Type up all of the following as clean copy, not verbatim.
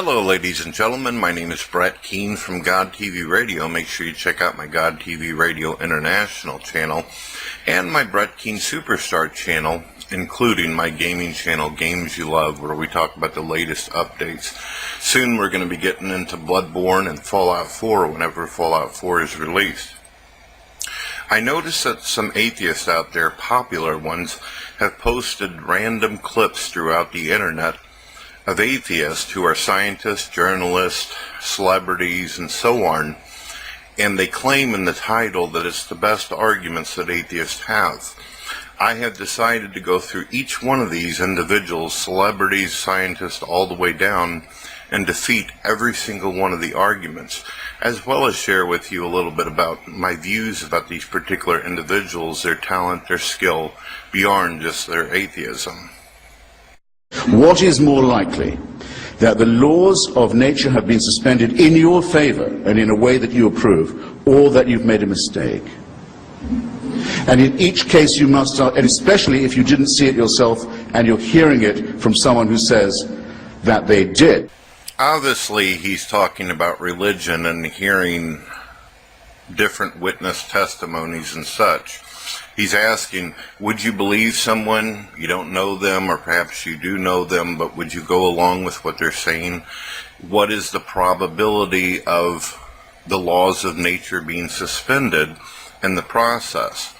Hello ladies and gentlemen, my name is Brett Keene from God TV Radio. Make sure you check out my God TV Radio International channel and my Brett Keene Superstar channel, including my gaming channel, Games You Love, where we talk about the latest updates. Soon we're going to be getting into Bloodborne and Fallout 4 whenever Fallout 4 is released. I noticed that some atheists out there, popular ones, have posted random clips throughout the internet of atheists who are scientists, journalists, celebrities, and so on, and they claim in the title that it's the best arguments that atheists have. I have decided to go through each one of these individuals, celebrities, scientists, all the way down, and defeat every single one of the arguments, as well as share with you a little bit about my views about these particular individuals, their talent, their skill, beyond just their atheism. What is more likely, that the laws of nature have been suspended in your favor and in a way that you approve, or that you've made a mistake? And in each case you must, and especially if you didn't see it yourself and you're hearing it from someone who says that they did. Obviously he's talking about religion and hearing different witness testimonies and such. He's asking, would you believe someone, you don't know them, or perhaps you do know them, but would you go along with what they're saying? What is the probability of the laws of nature being suspended in the process?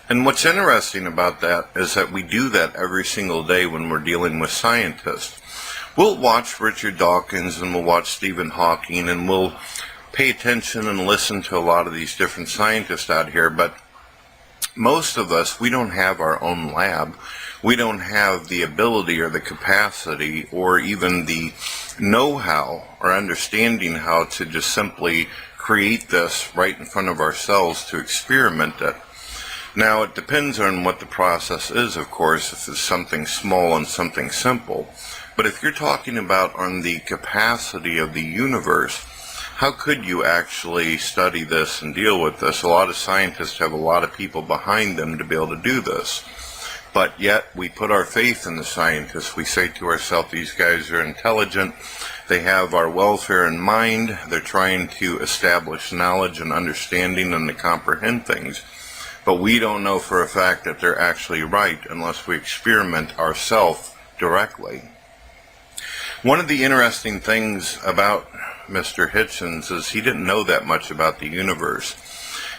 And what's interesting about that is that we do that every single day when we're dealing with scientists. We'll watch Richard Dawkins and we'll watch Stephen Hawking and we'll pay attention and listen to a lot of these different scientists out here, but most of us, we don't have our own lab. We don't have the ability or the capacity or even the know-how or understanding how to just simply create this right in front of ourselves to experiment it. Now, it depends on what the process is, of course, if it's something small and something simple. But if you're talking about on the capacity of the universe, how could you actually study this and deal with this? A lot of scientists have a lot of people behind them to be able to do this. But yet we put our faith in the scientists. We say to ourselves, these guys are intelligent. They have our welfare in mind. They're trying to establish knowledge and understanding and to comprehend things. But we don't know for a fact that they're actually right unless we experiment ourselves directly. One of the interesting things about Mr. Hitchens is he didn't know that much about the universe.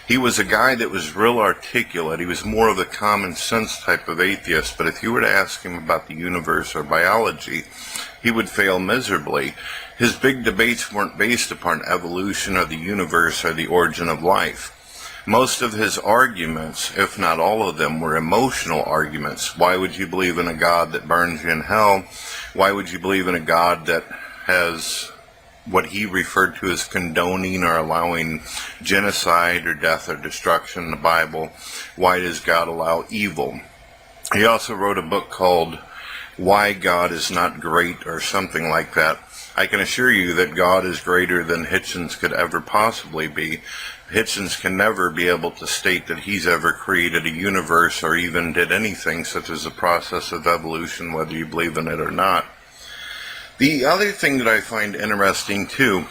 He was a guy that was real articulate. He was more of a common sense type of atheist, but if you were to ask him about the universe or biology, he would fail miserably. His big debates weren't based upon evolution or the universe or the origin of life. Most of his arguments, if not all of them, were emotional arguments. Why would you believe in a God that burns you in hell? Why would you believe in a God that has what he referred to as condoning or allowing genocide or death or destruction in the Bible? Why does God allow evil? He also wrote a book called Why God is Not Great or something like that. I can assure you that God is greater than Hitchens could ever possibly be. Hitchens can never be able to state that he's ever created a universe or even did anything such as the process of evolution, whether you believe in it or not. The other thing that I find interesting too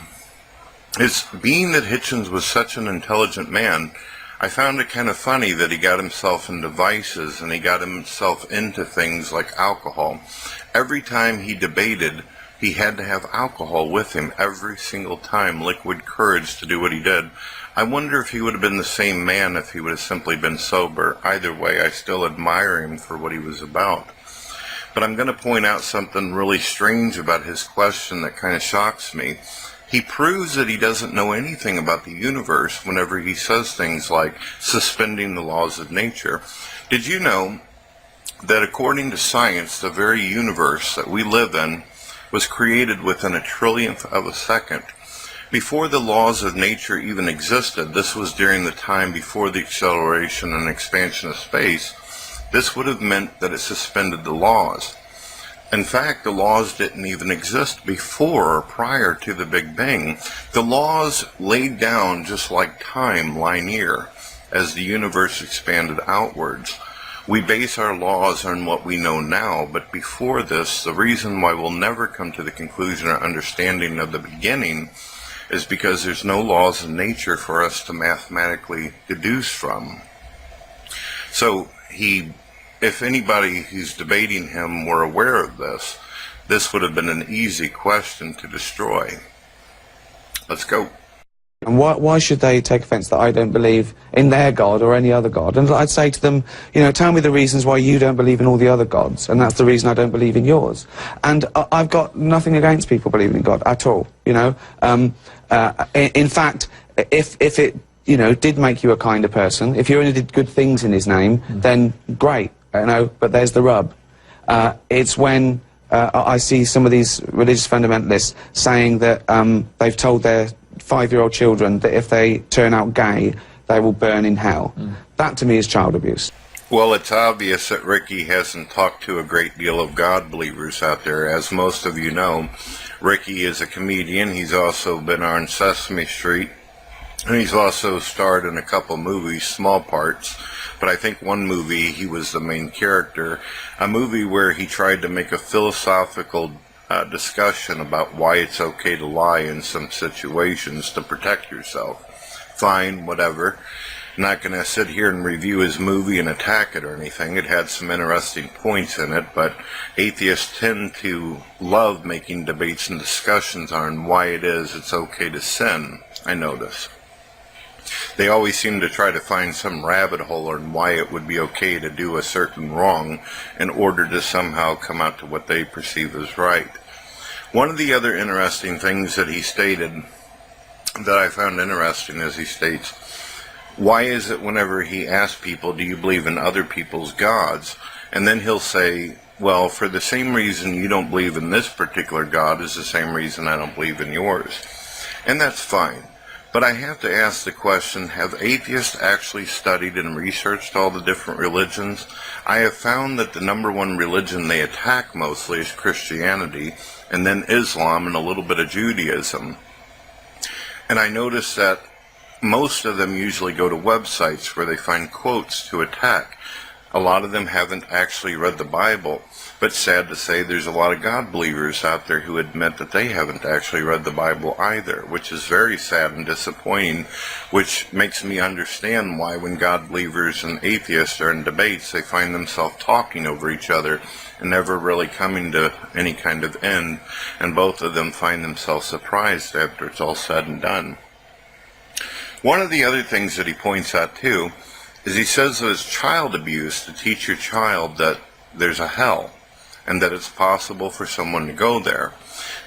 is, being that Hitchens was such an intelligent man, I found it kind of funny that he got himself into vices and he got himself into things like alcohol. Every time he debated, he had to have alcohol with him every single time, liquid courage to do what he did. I wonder if he would have been the same man if he would have simply been sober. Either way, I still admire him for what he was about. But I'm going to point out something really strange about his question that kind of shocks me. He proves that he doesn't know anything about the universe whenever he says things like suspending the laws of nature. Did you know that according to science, the very universe that we live in was created within a trillionth of a second? Before the laws of nature even existed, this was during the time before the acceleration and expansion of space, this would have meant that it suspended the laws. In fact, the laws didn't even exist before or prior to the Big Bang. The laws laid down just like time, linear, as the universe expanded outwards. We base our laws on what we know now, but before this, the reason why we'll never come to the conclusion or understanding of the beginning is because there's no laws in nature for us to mathematically deduce from. So if anybody who's debating him were aware of this, this would have been an easy question to destroy. Let's go. And why should they take offence that I don't believe in their God or any other God? And I'd say to them, you know, tell me the reasons why you don't believe in all the other gods, and that's the reason I don't believe in yours. And I've got nothing against people believing in God at all, you know. In fact, if it, you know, did make you a kinder person, if you only did good things in his name, then great, you know, but there's the rub. It's when I see some of these religious fundamentalists saying that they've told their 5-year-old children that if they turn out gay, they will burn in hell. That to me is child abuse. Well, it's obvious that Ricky hasn't talked to a great deal of God believers out there. As most of you know, Ricky is a comedian. He's also been on Sesame Street, and he's also starred in a couple movies, small parts. But I think one movie he was the main character, a movie where he tried to make a philosophical discussion about why it's okay to lie in some situations to protect yourself. Fine, whatever. Not going to sit here and review his movie and attack it or anything. It had some interesting points in it, but atheists tend to love making debates and discussions on why it is it's okay to sin, I notice. They always seem to try to find some rabbit hole on why it would be okay to do a certain wrong in order to somehow come out to what they perceive as right. One of the other interesting things that he stated that I found interesting is he states, why is it whenever he asks people, do you believe in other people's gods? And then he'll say, well, for the same reason you don't believe in this particular God is the same reason I don't believe in yours. And that's fine. But I have to ask the question, have atheists actually studied and researched all the different religions? I have found that the number one religion they attack mostly is Christianity, and then Islam and a little bit of Judaism. And I notice that most of them usually go to websites where they find quotes to attack. A lot of them haven't actually read the Bible, but sad to say there's a lot of God believers out there who admit that they haven't actually read the Bible either, which is very sad and disappointing, which makes me understand why when God believers and atheists are in debates, they find themselves talking over each other and never really coming to any kind of end, and both of them find themselves surprised after it's all said and done. One of the other things that he points out too is he says that it's child abuse to teach your child that there's a hell and that it's possible for someone to go there.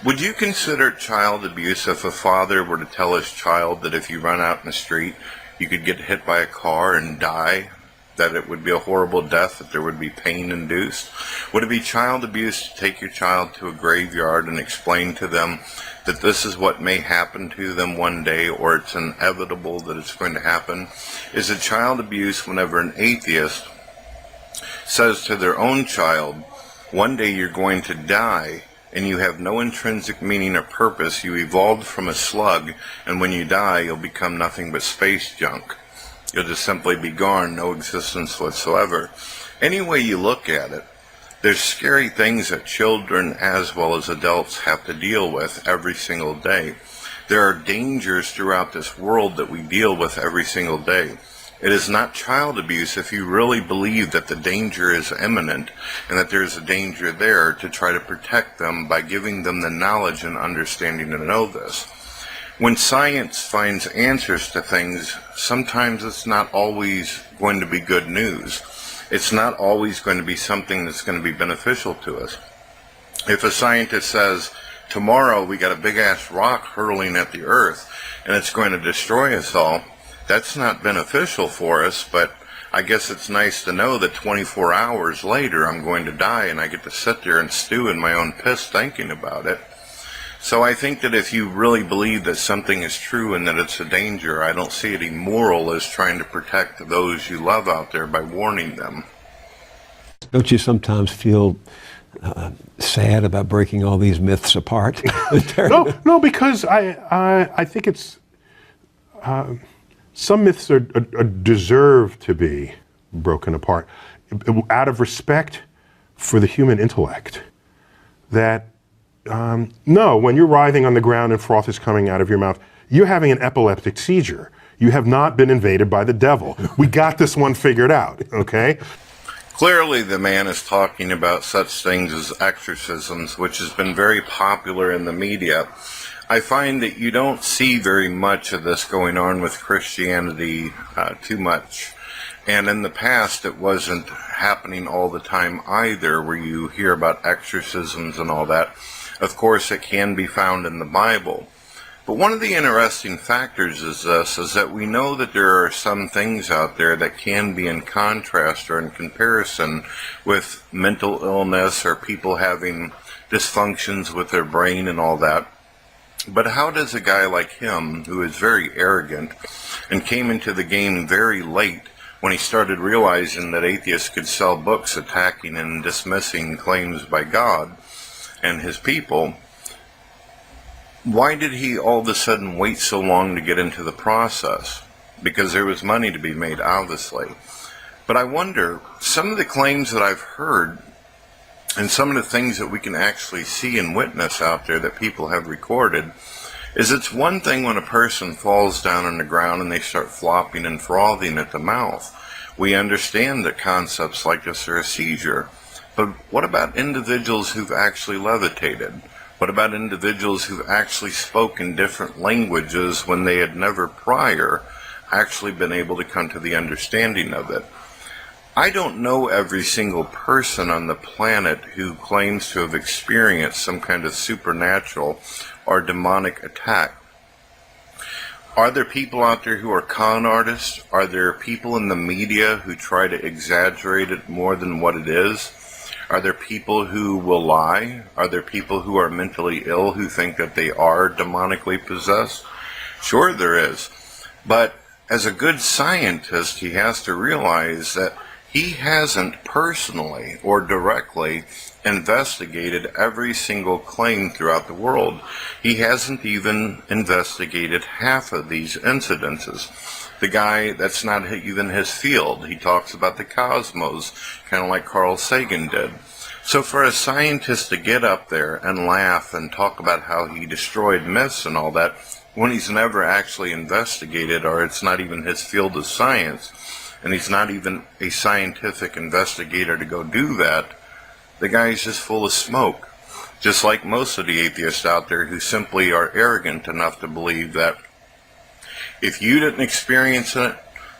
Would you consider it child abuse if a father were to tell his child that if you run out in the street you could get hit by a car and die, that it would be a horrible death, that there would be pain induced? Would it be child abuse to take your child to a graveyard and explain to them that this is what may happen to them one day, or it's inevitable that it's going to happen? Is it child abuse whenever an atheist says to their own child, one day you're going to die and you have no intrinsic meaning or purpose, you evolved from a slug, and when you die you'll become nothing but space junk. You'll just simply be gone, no existence whatsoever. Any way you look at it, there's scary things that children as well as adults have to deal with every single day. There are dangers throughout this world that we deal with every single day. It is not child abuse if you really believe that the danger is imminent and that there's a danger there to try to protect them by giving them the knowledge and understanding to know this. When science finds answers to things, sometimes it's not always going to be good news. It's not always going to be something that's going to be beneficial to us. If a scientist says, tomorrow we got a big ass rock hurling at the earth and it's going to destroy us all, that's not beneficial for us, but I guess it's nice to know that 24 hours later I'm going to die and I get to sit there and stew in my own piss thinking about it. So I think that if you really believe that something is true and that it's a danger, I don't see it immoral as trying to protect those you love out there by warning them. Don't you sometimes feel sad about breaking all these myths apart? No, because I think it's some myths deserve to be broken apart. out of respect for the human intellect, that no, when you're writhing on the ground and froth is coming out of your mouth, you're having an epileptic seizure. You have not been invaded by the devil. We got this one figured out, okay? Clearly, the man is talking about such things as exorcisms, which has been very popular in the media. I find that you don't see very much of this going on with Christianity too much. And in the past, it wasn't happening all the time either, where you hear about exorcisms and all that. Of course, it can be found in the Bible. But one of the interesting factors is that we know that there are some things out there that can be in contrast or in comparison with mental illness or people having dysfunctions with their brain and all that. But how does a guy like him, who is very arrogant and came into the game very late when he started realizing that atheists could sell books attacking and dismissing claims by God and his people, why did he all of a sudden wait so long to get into the process? Because there was money to be made, obviously. But I wonder, some of the claims that I've heard and some of the things that we can actually see and witness out there that people have recorded, is it's one thing when a person falls down on the ground and they start flopping and frothing at the mouth. We understand that concepts like this are a seizure. But what about individuals who've actually levitated? What about individuals who've actually spoken different languages when they had never prior actually been able to come to the understanding of it? I don't know every single person on the planet who claims to have experienced some kind of supernatural or demonic attack. Are there people out there who are con artists? Are there people in the media who try to exaggerate it more than what it is? Are there people who will lie? Are there people who are mentally ill who think that they are demonically possessed? Sure there is. But as a good scientist, he has to realize that he hasn't personally or directly investigated every single claim throughout the world. He hasn't even investigated half of these incidences. The guy, that's not even his field. He talks about the cosmos, kind of like Carl Sagan did. So for a scientist to get up there and laugh and talk about how he destroyed myths and all that, when he's never actually investigated, or it's not even his field of science, and he's not even a scientific investigator to go do that, the guy's just full of smoke. Just like most of the atheists out there who simply are arrogant enough to believe that if you didn't experience it,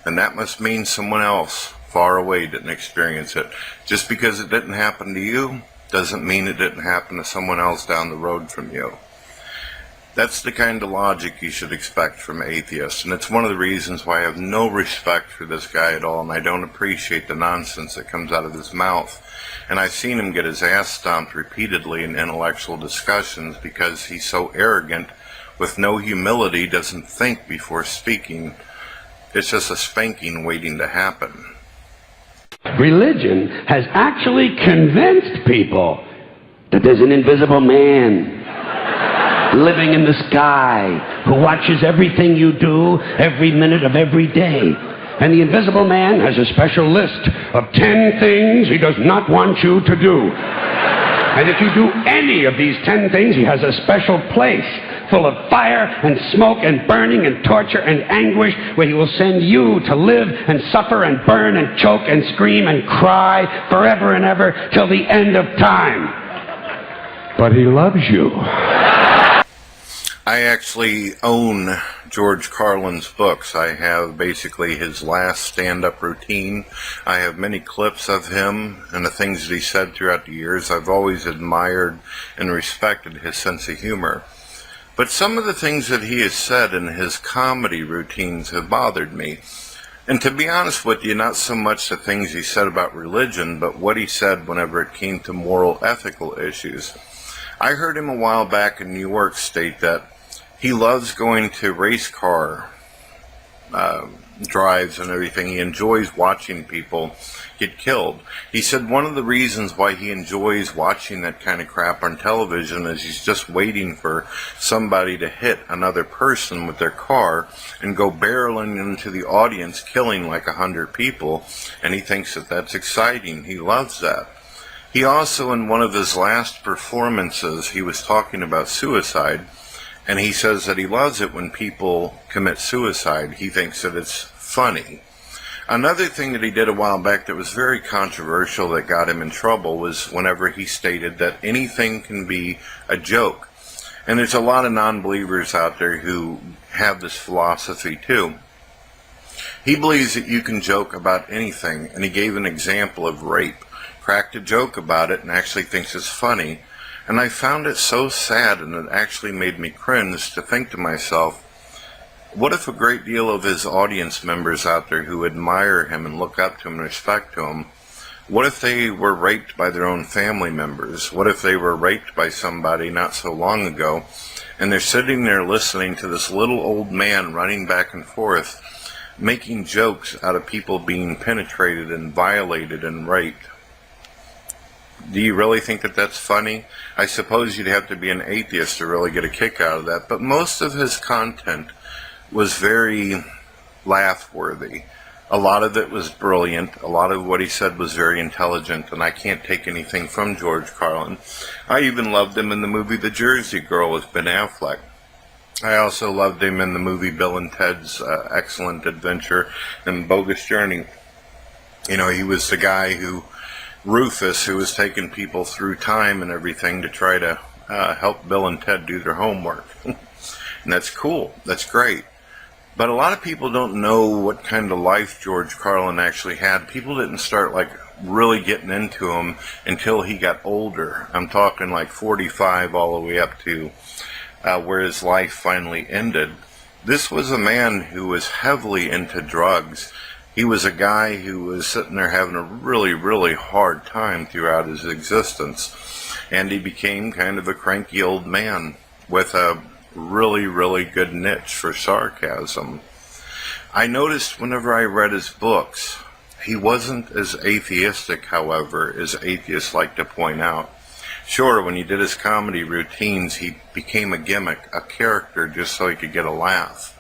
then that must mean someone else far away didn't experience it. Just because it didn't happen to you doesn't mean it didn't happen to someone else down the road from you. That's the kind of logic you should expect from atheists, and it's one of the reasons why I have no respect for this guy at all, and I don't appreciate the nonsense that comes out of his mouth. And I've seen him get his ass stomped repeatedly in intellectual discussions because he's so arrogant, with no humility, doesn't think before speaking. It's just a spanking waiting to happen. Religion has actually convinced people that there's an invisible man living in the sky who watches everything you do every minute of every day. And the invisible man has a special list of 10 things he does not want you to do. And if you do any of these 10 things, he has a special place full of fire and smoke and burning and torture and anguish, where he will send you to live and suffer and burn and choke and scream and cry forever and ever till the end of time. But he loves you. I actually own George Carlin's books. I have basically his last stand-up routine. I have many clips of him and the things that he said throughout the years. I've always admired and respected his sense of humor. But some of the things that he has said in his comedy routines have bothered me. And to be honest with you, not so much the things he said about religion, but what he said whenever it came to moral, ethical issues. I heard him a while back in New York state that he loves going to race car drives and everything. He enjoys watching people get killed. He said one of the reasons why he enjoys watching that kind of crap on television is he's just waiting for somebody to hit another person with their car and go barreling into the audience, killing like 100 people, and he thinks that that's exciting. He loves that. He also, in one of his last performances, he was talking about suicide, and he says that he loves it when people commit suicide. He thinks that it's funny. Another thing that he did a while back that was very controversial that got him in trouble was whenever he stated that anything can be a joke. And there's a lot of non-believers out there who have this philosophy too. He believes that you can joke about anything, and he gave an example of rape. Cracked a joke about it and actually thinks it's funny. And I found it so sad, and it actually made me cringe to think to myself, what if a great deal of his audience members out there who admire him and look up to him and respect to him, what if they were raped by their own family members? What if they were raped by somebody not so long ago, and they're sitting there listening to this little old man running back and forth, making jokes out of people being penetrated and violated and raped? Do you really think that that's funny? I suppose you'd have to be an atheist to really get a kick out of that, but most of his content was very laugh-worthy. A lot of it was brilliant. A lot of what he said was very intelligent, and I can't take anything from George Carlin. I even loved him in the movie The Jersey Girl with Ben Affleck. I also loved him in the movie Bill and Ted's Excellent Adventure and Bogus Journey. You know, he was the guy who, Rufus, who was taking people through time and everything to try to help Bill and Ted do their homework. And that's cool. That's great. But a lot of people don't know what kind of life George Carlin actually had. People didn't start like really getting into him until he got older. I'm talking like 45 all the way up to where his life finally ended. This was a man who was heavily into drugs. He was a guy who was sitting there having a really, really hard time throughout his existence. And he became kind of a cranky old man with a really, really good niche for sarcasm. I noticed whenever I read his books, he wasn't as atheistic, however, as atheists like to point out. Sure, when he did his comedy routines, he became a gimmick, a character, just so he could get a laugh.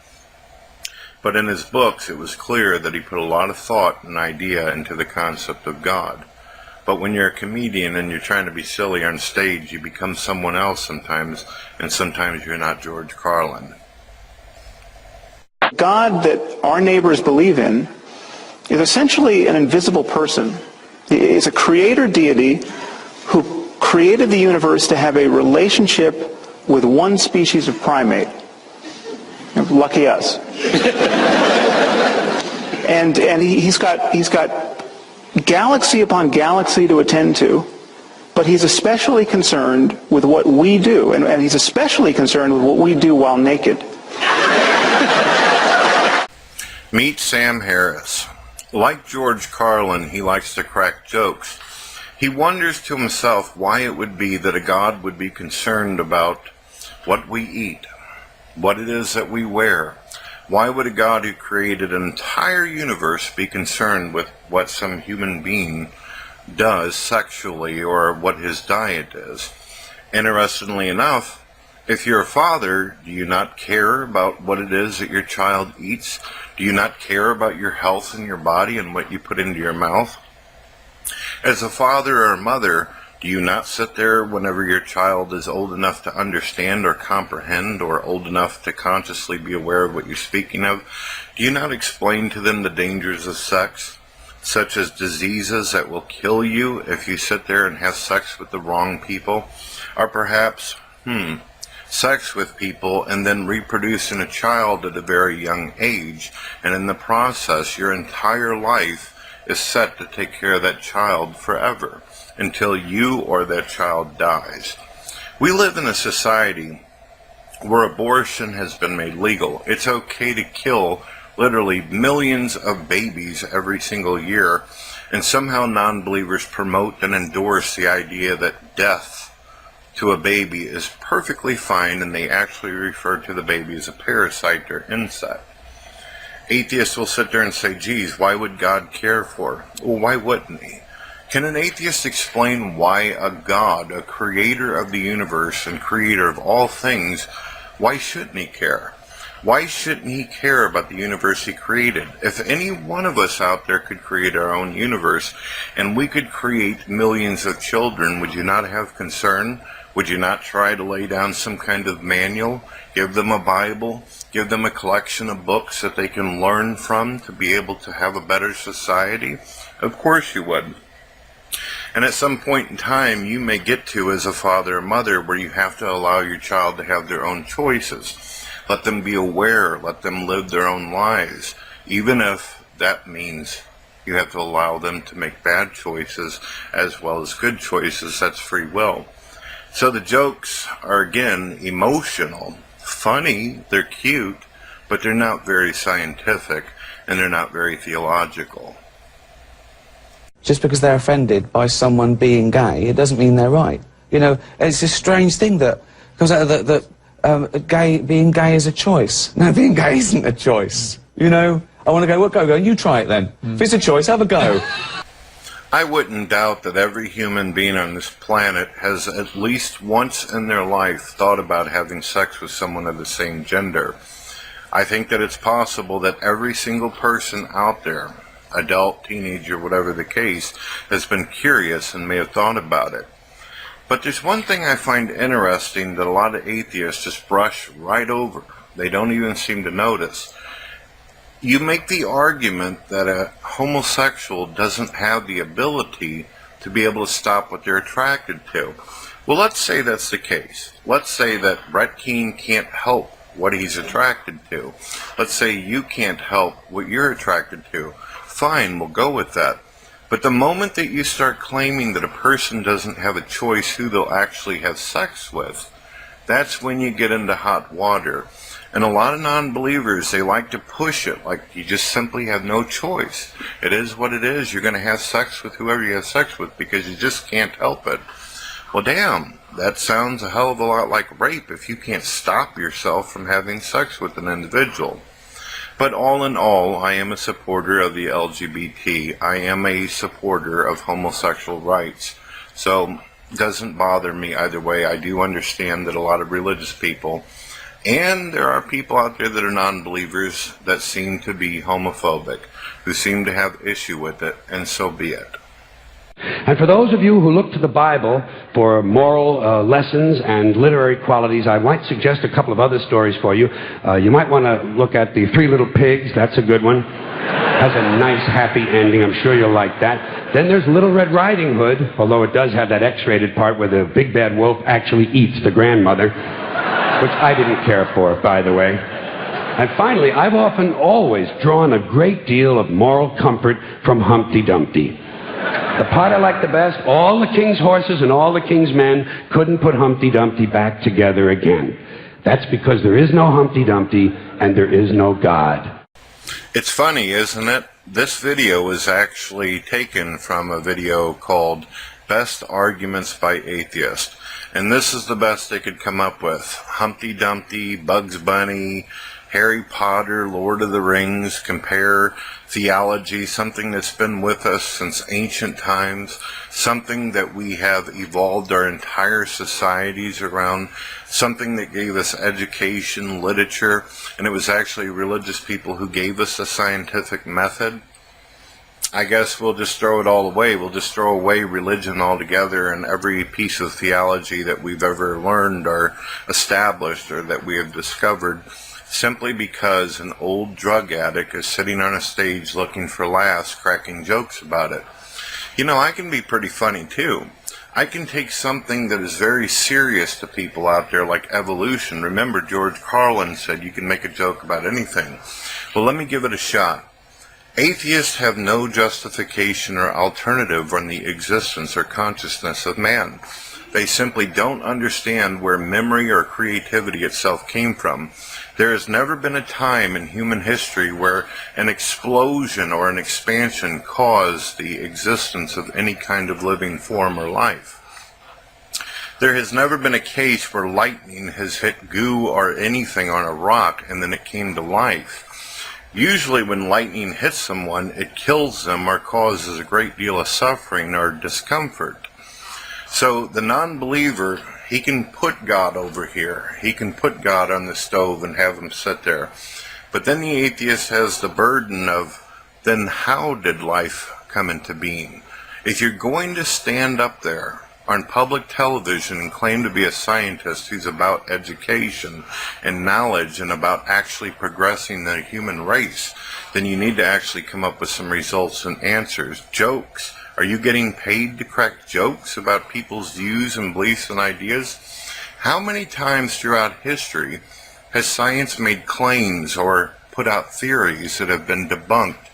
But in his books, it was clear that he put a lot of thought and idea into the concept of God. But when you're a comedian and you're trying to be silly on stage, you become someone else sometimes, and sometimes you're not George Carlin. God that our neighbors believe in is essentially an invisible person. He is a creator deity who created the universe to have a relationship with one species of primate. Lucky us. and he's got galaxy upon galaxy to attend to, but he's especially concerned with what we do, and he's especially concerned with what we do while naked. Meet Sam Harris. Like George Carlin, he likes to crack jokes. He wonders to himself why it would be that a God would be concerned about what we eat, what it is that we wear. Why would a God who created an entire universe be concerned with what some human being does sexually or what his diet is? Interestingly enough, if you're a father, do you not care about what it is that your child eats? Do you not care about your health and your body and what you put into your mouth? As a father or a mother, do you not sit there whenever your child is old enough to understand or comprehend or old enough to consciously be aware of what you're speaking of? Do you not explain to them the dangers of sex, such as diseases that will kill you if you sit there and have sex with the wrong people? Or perhaps, sex with people and then reproducing a child at a very young age, and in the process your entire life is set to take care of that child forever, until you or that child dies. We live in a society where abortion has been made legal. It's okay to kill literally millions of babies every single year, and somehow non-believers promote and endorse the idea that death to a baby is perfectly fine, and they actually refer to the baby as a parasite or insect. Atheists will sit there and say, geez, why would God care for? Well, why wouldn't he? Can an atheist explain why a God, a creator of the universe and creator of all things, why shouldn't he care? Why shouldn't he care about the universe he created? If any one of us out there could create our own universe and we could create millions of children, would you not have concern? Would you not try to lay down some kind of manual, give them a Bible, give them a collection of books that they can learn from to be able to have a better society? Of course you would. And at some point in time, you may get to, as a father or mother, where you have to allow your child to have their own choices. Let them be aware, let them live their own lives, even if that means you have to allow them to make bad choices as well as good choices. That's free will. So the jokes are, again, emotional, funny, they're cute, but they're not very scientific, and they're not very theological. Just because they're offended by someone being gay, it doesn't mean they're right. You know, it's a strange thing that comes out of being gay is a choice. No, being gay isn't a choice. You know, I want to go, well, go, you try it then. If it's a choice, have a go. I wouldn't doubt that every human being on this planet has at least once in their life thought about having sex with someone of the same gender. I think that it's possible that every single person out there, adult, teenager, whatever the case, has been curious and may have thought about it. But there's one thing I find interesting that a lot of atheists just brush right over. They don't even seem to notice. You make the argument that a homosexual doesn't have the ability to be able to stop what they're attracted to. Well, let's say that's the case. Let's say that Brett Keane can't help what he's attracted to. Let's say you can't help what you're attracted to. Fine, we'll go with that. But the moment that you start claiming that a person doesn't have a choice who they'll actually have sex with, that's when you get into hot water. And a lot of non-believers, they like to push it like you just simply have no choice. It is what it is. You're going to have sex with whoever you have sex with because you just can't help it. Well, damn, that sounds a hell of a lot like rape if you can't stop yourself from having sex with an individual. But all in all, I am a supporter of the LGBT. I am a supporter of homosexual rights. So it doesn't bother me either way. I do understand that a lot of religious people, and there are people out there that are non-believers that seem to be homophobic, who seem to have issue with it, and so be it. And for those of you who look to the Bible for moral lessons and literary qualities, I might suggest a couple of other stories for you. You might want to look at The Three Little Pigs. That's a good one. Has a nice, happy ending. I'm sure you'll like that. Then there's Little Red Riding Hood, although it does have that X-rated part where the big bad wolf actually eats the grandmother, which I didn't care for, by the way. And finally, I've always drawn a great deal of moral comfort from Humpty Dumpty. The part I like the best, all the king's horses and all the king's men couldn't put Humpty Dumpty back together again. That's because there is no Humpty Dumpty and there is no God. It's funny, isn't it? This video is actually taken from a video called Best Arguments by Atheists. And this is the best they could come up with. Humpty Dumpty, Bugs Bunny, Harry Potter, Lord of the Rings, compare theology, something that's been with us since ancient times, something that we have evolved our entire societies around, something that gave us education, literature, and it was actually religious people who gave us a scientific method. I guess we'll just throw it all away. We'll just throw away religion altogether, and every piece of theology that we've ever learned or established or that we have discovered, simply because an old drug addict is sitting on a stage looking for laughs, cracking jokes about it. You know, I can be pretty funny too. I can take something that is very serious to people out there like evolution. Remember, George Carlin said you can make a joke about anything. Well, let me give it a shot. Atheists have no justification or alternative on the existence or consciousness of man. They simply don't understand where memory or creativity itself came from. There has never been a time in human history where an explosion or an expansion caused the existence of any kind of living form or life. There has never been a case where lightning has hit goo or anything on a rock and then it came to life. Usually when lightning hits someone, it kills them or causes a great deal of suffering or discomfort. So the non-believer, he can put God over here. He can put God on the stove and have him sit there. But then the atheist has the burden of, then how did life come into being? If you're going to stand up there on public television and claim to be a scientist who's about education and knowledge and about actually progressing the human race, then you need to actually come up with some results and answers. Jokes. Are you getting paid to crack jokes about people's views and beliefs and ideas? How many times throughout history has science made claims or put out theories that have been debunked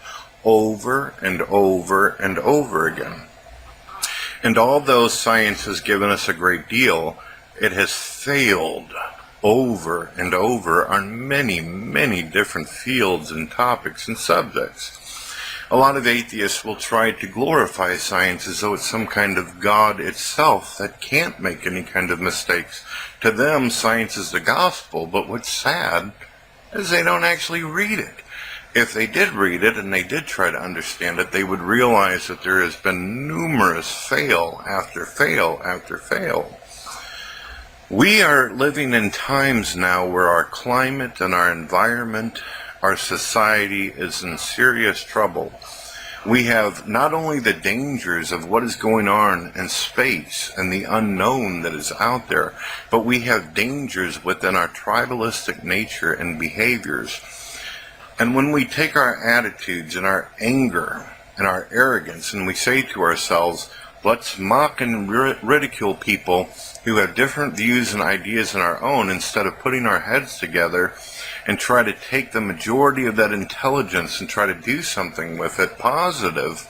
over and over and over again? And although science has given us a great deal, it has failed over and over on many, many different fields and topics and subjects. A lot of atheists will try to glorify science as though it's some kind of God itself that can't make any kind of mistakes. To them, science is the gospel, but what's sad is they don't actually read it. If they did read it and they did try to understand it, they would realize that there has been numerous fail after fail after fail. We are living in times now where our climate and our environment, our society is in serious trouble. We have not only the dangers of what is going on in space and the unknown that is out there, but we have dangers within our tribalistic nature and behaviors. And when we take our attitudes and our anger and our arrogance and we say to ourselves, let's mock and ridicule people who have different views and ideas than our own, instead of putting our heads together and try to take the majority of that intelligence and try to do something with it positive,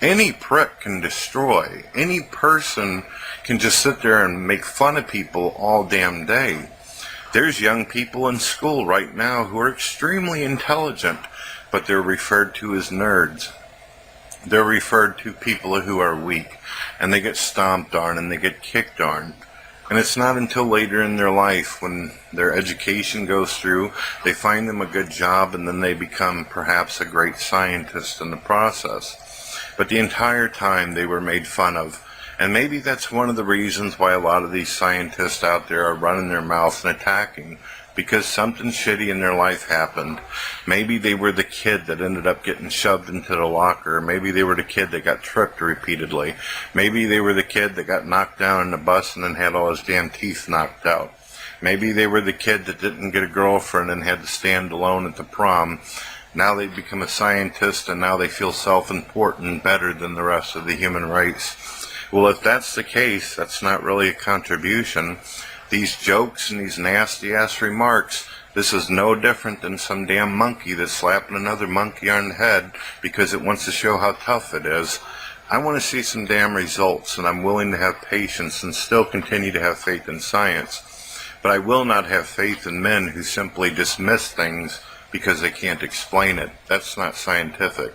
any prick can destroy. Any person can just sit there and make fun of people all damn day. There's young people in school right now who are extremely intelligent, but they're referred to as nerds. They're referred to people who are weak, and they get stomped on and they get kicked on. And it's not until later in their life, when their education goes through, they find them a good job, and then they become perhaps a great scientist in the process. But the entire time they were made fun of. And maybe that's one of the reasons why a lot of these scientists out there are running their mouths and attacking, because something shitty in their life happened. Maybe they were the kid that ended up getting shoved into the locker. Maybe they were the kid that got tripped repeatedly. Maybe they were the kid that got knocked down in the bus and then had all his damn teeth knocked out. Maybe they were the kid that didn't get a girlfriend and had to stand alone at the prom. Now they've become a scientist, and now they feel self-important, better than the rest of the human race. Well, if that's the case, that's not really a contribution. These jokes and these nasty-ass remarks, this is no different than some damn monkey that's slapping another monkey on the head because it wants to show how tough it is. I want to see some damn results, and I'm willing to have patience and still continue to have faith in science. But I will not have faith in men who simply dismiss things because they can't explain it. That's not scientific.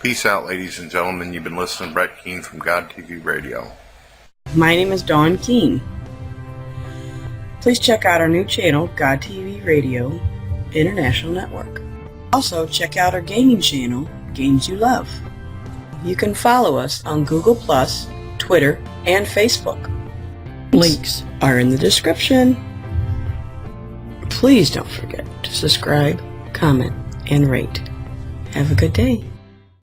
Peace out, ladies and gentlemen. You've been listening to Brett Keane from God TV Radio. My name is Dawn Keane. Please check out our new channel, God TV Radio International Network. Also, check out our gaming channel, Games You Love. You can follow us on Google+, Twitter, and Facebook. Links are in the description. Please don't forget to subscribe, comment, and rate. Have a good day.